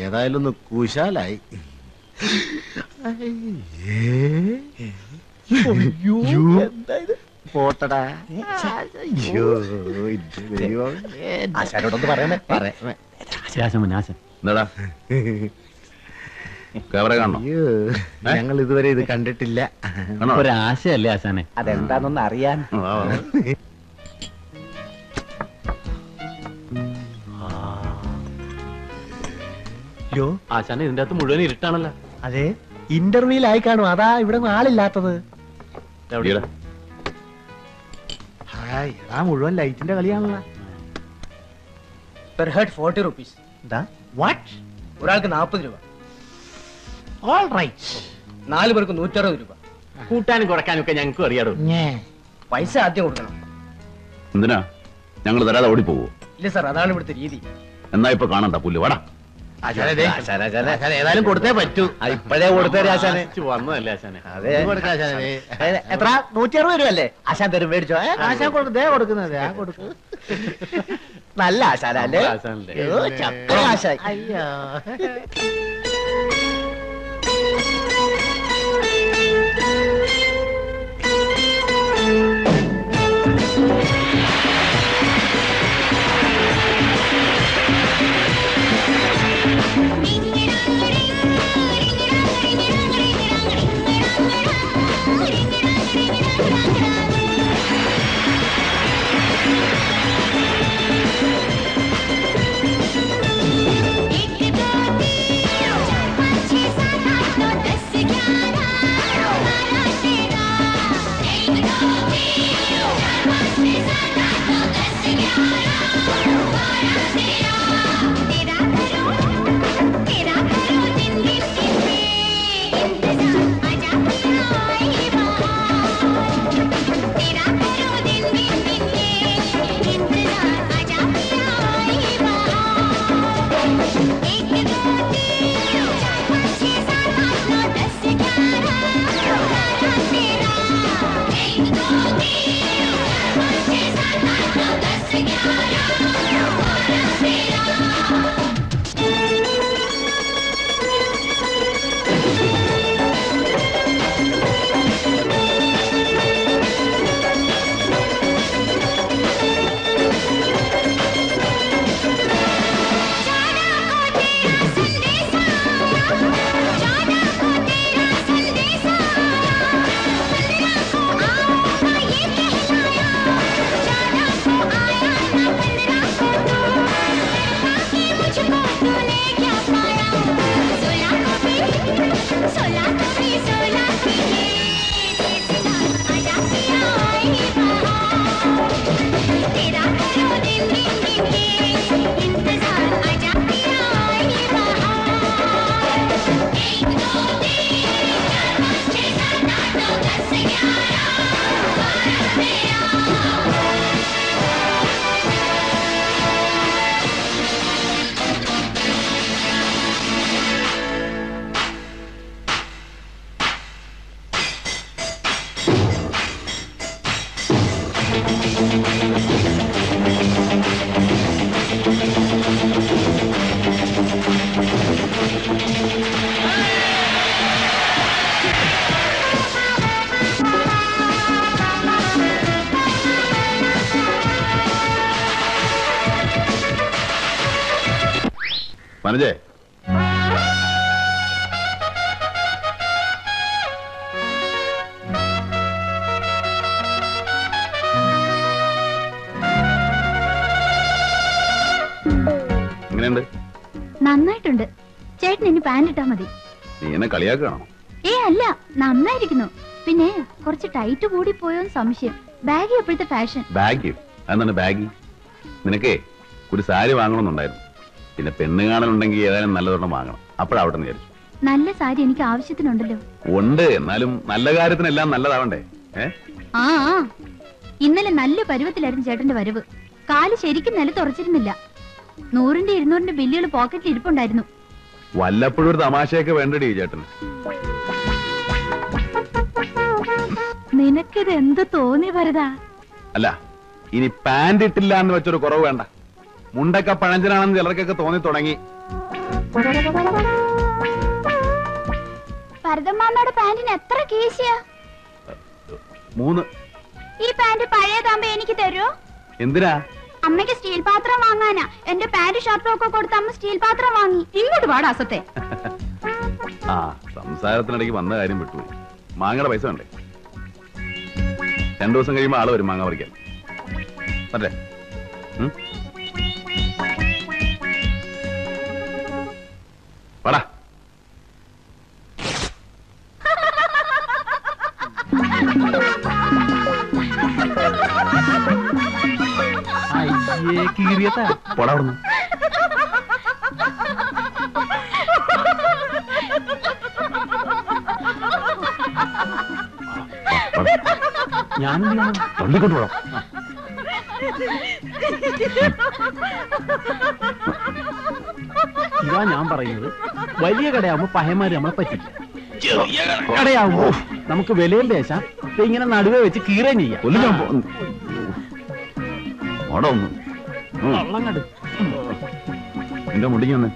ഏതായാലും ഒന്ന് കുശാലായി. പോട്ടടാ. ആശാനോടൊന്ന് പറയണേ. എന്താടാ ക്യാമറ കാണണോ? ഞങ്ങൾ ഇതുവരെ ഇത് കണ്ടിട്ടില്ല. ഒരാശയല്ലേ ആശാനെ? അതെന്താന്നൊന്ന് അറിയാൻ. ആശാനെ ഇതിന്റെ അകത്ത് മുഴുവൻ ഇരുട്ടാണല്ലോ. അതെ, ഇന്റർവ്യൂലായി കാണും. അതാ ഇവിടെ ആളില്ലാത്തത്. മുഴുവൻ ലൈറ്റിന്റെ കളിയാണല്ലോ. Per head 40 rupees. വാട്ട്? ഒരാൾക്ക് 40 രൂപ. All right. 4 പേർക്ക് 160 രൂപ. കൂട്ടാനും കുറയ്ക്കാനും ഒക്കെ ഞങ്ങൾക്കും അറിയാടോ. പൈസ ആദ്യം കൊടുക്കണം. എന്തിനാ ഞങ്ങൾ തരാതെ ഓടിപ്പോവോ? ഇല്ല സാർ, അതാണ് ഇവിടുത്തെ രീതി. എന്നാ ഇപ്പൊ കാണണ്ട പുല്ല് വാടാ. ഏതായാലും കൊടുത്തേ പറ്റൂ. ഇപ്പഴേ കൊടുത്തേ ആശാനെ. വന്നതല്ലേ ആശാനെ? അതെ, എത്ര? 160 രൂപ അല്ലേ ആശാൻ തരും? മേടിച്ചോ. ആശാൻ കൊടുക്കുന്നത് കൊടുക്കും. നല്ല ആശാനല്ലേ? ആശാനല്ലേ? ആശാൻ. അയ്യോ, മനജേ, എങ്ങനെയുണ്ട്? നന്നായിട്ടുണ്ട്. ചേട്ടൻ ഇനി പാന്റ് ഇട്ടാ മതി. നീ എന്നെ കളിയാക്കുകയാണോ? അല്ല, നന്നായിരിക്കുന്നു. പിന്നെ കുറച്ച് ടൈറ്റ് കൂടി പോയോന്ന് സംശയം. ബാഗി എപ്പോഴത്തെ ഫാഷൻ? ബാഗി? അതെന്താണ് ബാഗി? നിനക്കേ ഒരു സാരി വാങ്ങണമെന്നുണ്ടായിരുന്നു. പിന്നെ പെണ്ണ് കാണലുണ്ടെങ്കിൽ ഏതായാലും നല്ലതൊരെണ്ണം വാങ്ങണം. അപ്പോഴാവട്ടെ എന്ന് വിചാരിച്ചു. നല്ല സാരി എനിക്ക് ആവശ്യത്തിനുണ്ടല്ലോ. ഉണ്ട്, എന്നാലും നല്ല കാര്യത്തിനെല്ലാം നല്ലതാവണ്ടേ? ആ, ഇന്നലെ നല്ല പരുവത്തിലായിരുന്നു ചേട്ടന്റെ വരവ്. കാല് ശരിക്കും നിലത്തുറച്ചിരുന്നില്ല. 100ന്റെ 200ന്റെ ബില്ലുകൾ പോക്കറ്റിൽ ഇരിപ്പുണ്ടായിരുന്നു. വല്ലപ്പോഴും ഒരു തമാശയൊക്കെ വേണ്ടടി ചേട്ടന്. നിനക്കിത് എന്ത് തോന്നി വരതാ? അല്ല, ഇനി പാന്റ് ഇട്ടില്ല എന്ന് വെച്ചൊരു കുറവ് വേണ്ട. മുണ്ടൊക്കെ പഴഞ്ചനാണെന്ന് ചിലർക്കൊക്കെ തോന്നി തുടങ്ങി. ഭരതമ്മാമ്മയുടെ പാന്റിന് എത്ര കീശയാ? 3. ഈ പാന്റ് പഴയതാകുമ്പോ എനിക്ക് തരുമോ? എന്തിനാ? അമ്മയ്ക്ക് സ്റ്റീൽ പാത്രം വാങ്ങാനാ. എന്റെ പാന്റ് ഷർട്ടും ഒക്കെ കൊടുത്ത് അമ്മ സ്റ്റീൽ പാത്രം വാങ്ങി. ഇങ്ങോട്ട് വാടാ അസത്തെ. ആ സംസാരത്തിനിടയ്ക്ക് വന്ന കാര്യം വിട്ടുപോയി. മാങ്ങയുടെ പൈസ വേണ്ടേ? 2 ദിവസം കഴിയുമ്പോൾ ആള് വരും മാങ്ങ പറിക്കാൻ. അല്ലേ? വാടാ. പോടാ അവിടുന്ന്. ഞാനും തള്ളിക്കൊണ്ട് പോടാ. ഇതാ ഞാൻ പറയുന്നത്. വലിയ കടയാവുമ്പോ പഹയന്മാര് നമ്മളെ പറ്റില്ല. കടയാവുമ്പോ നമുക്ക് വിലയും ദേശം ഇങ്ങനെ നടുവേ വെച്ച് കീറുകയും ചെയ്യാം. ഓടാ ഒന്ന്. വെള്ളം കണ്ടു എന്റെ മുടിക്ക് വന്നേ.